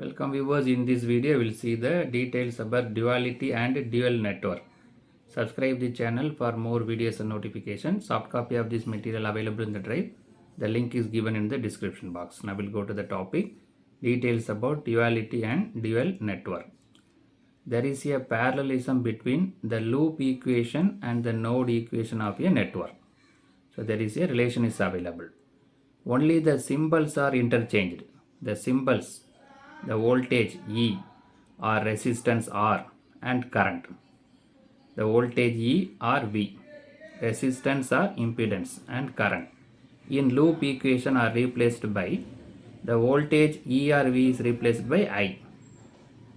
Welcome viewers. In this video we will see the details about duality and dual network. Subscribe the channel for more videos and notifications. Soft copy of this material available in the drive. The link is given in the description box. Now we'll go to the topic. Details about duality and dual network. There is a parallelism between the loop equation and the node equation of a network. So there is a relation is available. Only the symbols are interchanged. The symbols, the voltage E or resistance R and current. The voltage E or V, resistance or impedance and current in loop equation are replaced by the voltage E or V is replaced by I.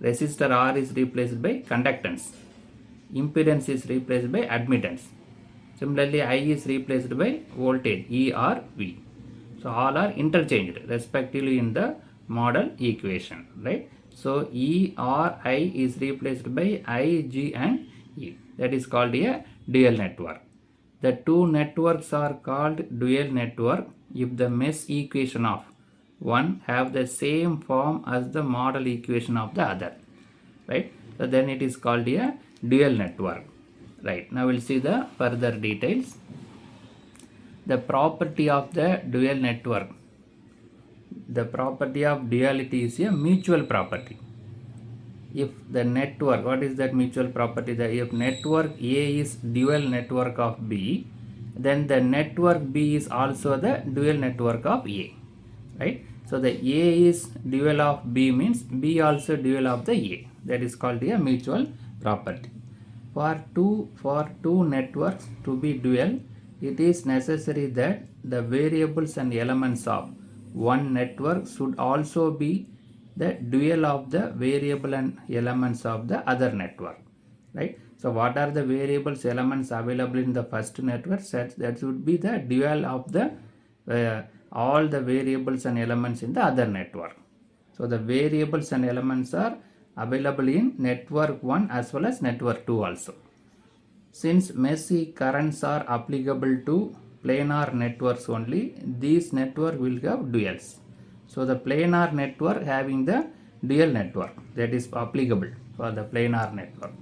Resistor R is replaced by conductance. Impedance is replaced by admittance. Similarly, I is replaced by voltage E or V. So all are interchanged respectively in the model equation, right? So E or I is replaced by I, G and E. That is called a dual network. The two networks are called dual network if the mesh equation of one have the same form as the model equation of the other, right? So then it is called a dual network, right? Now we'll see the further details. The property of the dual network. The property of duality is a mutual property. If the network, what is that mutual property? If network A is dual network of B, then the network B is also the dual network of A, right? So the A is dual of B means B also dual of the A. That is called a mutual property. For two networks to be dual, it is necessary that the variables and elements of one network should also be the dual of the variable and elements of the other network, right? So what are the variables elements available in the first network? That should be the dual of the all the variables and elements in the other network. So the variables and elements are available in network 1 as well as network 2 also. Since messy currents are applicable to planar networks only, these network will have duals. So the planar network having the dual network, that is applicable for the planar network.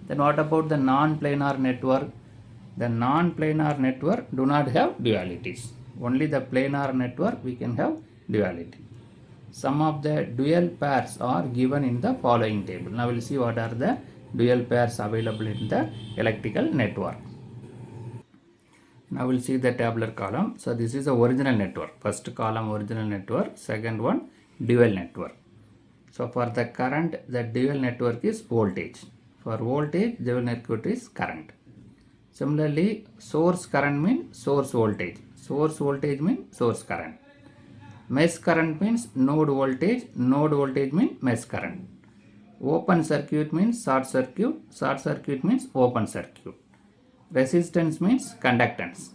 Then what about the non-planar network? The non-planar network do not have dualities. Only the planar network we can have duality. Some of the dual pairs are given in the following table. Now we will see what are the dual pairs available in the electrical network. Now we will see the tabular column. So this is the original network. First column original network, second one dual network. So for the current, the dual network is voltage. For voltage, dual network is current. Similarly, source current means source voltage. Source voltage means source current. Mesh current means node voltage means mesh current. Open circuit means short circuit means open circuit. Resistance means conductance.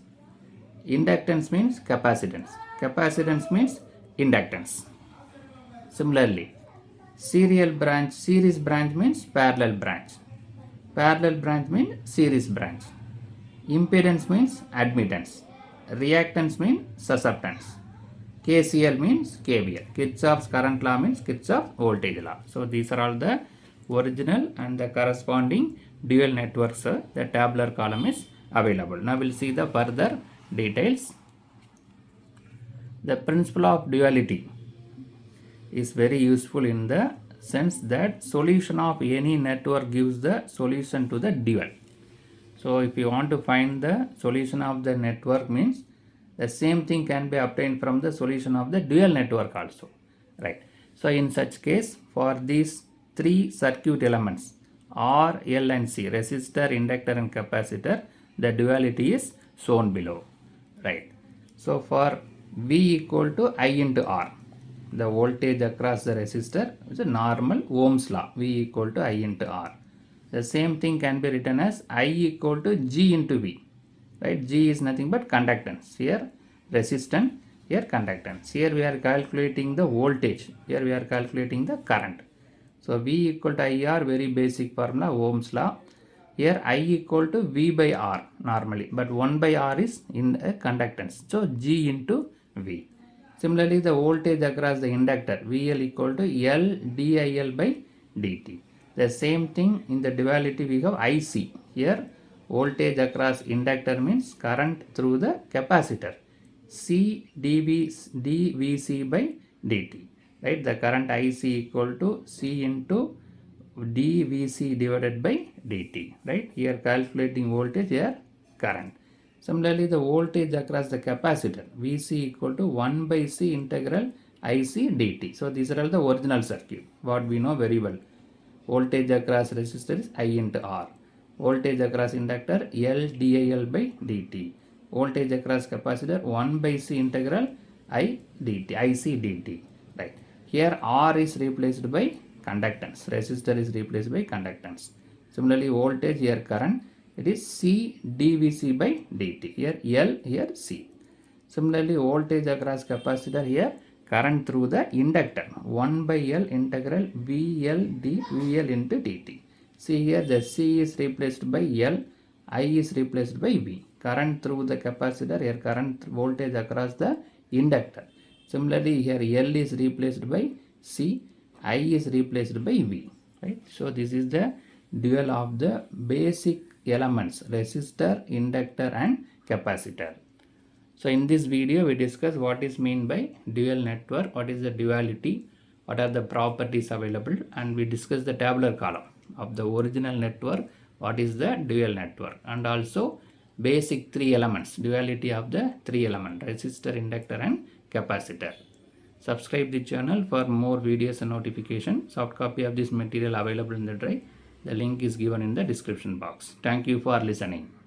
Inductance means capacitance means inductance. Similarly, series branch means parallel branch means series branch. Impedance means admittance. Reactance means susceptance. KCL means KVL. Kirchhoff's current law means Kirchhoff's voltage law. So these are all the original and the corresponding dual networks. The tabular column is available. Now we'll see the further details. The principle of duality is very useful in the sense that solution of any network gives the solution to the dual. So if you want to find the solution of the network means the same thing can be obtained from the solution of the dual network also, right? So in such case, for these three circuit elements R, L and C, resistor, inductor and capacitor, the duality is shown below, right? So for V equal to I into R, the voltage across the resistor is a normal Ohm's law, V equal to I into R. The same thing can be written as I equal to G into V, right? G is nothing but conductance. Here resistance, here conductance. Here we are calculating the voltage, here we are calculating the current. So V equal to IR, very basic formula, Ohm's law. Here I equal to V by R normally, but 1 by R is in a conductance. So G into V. Similarly, the voltage across the inductor VL equal to L DIL by dt. The same thing in the duality we have IC. Here voltage across inductor means current through the capacitor. C dVc by dt. Right? The current IC equal to C into dVc divided by dt. Right? Here calculating voltage, here current. Similarly, the voltage across the capacitor Vc equal to 1 by C integral Ic dt. So these are all the original circuit, what we know very well. Voltage across resistor is I into R. Voltage across inductor L dIL by dt. Voltage across capacitor 1 by C integral I dt, Ic dt. Right. Here R is replaced by conductance. Resistor is replaced by conductance. Similarly, voltage, here current, it is C dVc by dt. Here L, here C. Similarly, voltage across capacitor, here current through the inductor 1 by L integral VL dVL into dt. See here the C is replaced by L, I is replaced by V. Current through the capacitor, here current voltage across the inductor. Similarly, here L is replaced by C, I is replaced by V. Right? So this is the dual of the basic elements resistor, inductor and capacitor. So in this video we discuss what is mean by dual network, what is the duality, what are the properties available, and we discuss the tabular column of the original network, what is the dual network, and also basic three elements, duality of the three element resistor, inductor and capacitor. Subscribe the channel for more videos and notification. Soft copy of this material available in the drive. The link is given in the description box. Thank you for listening.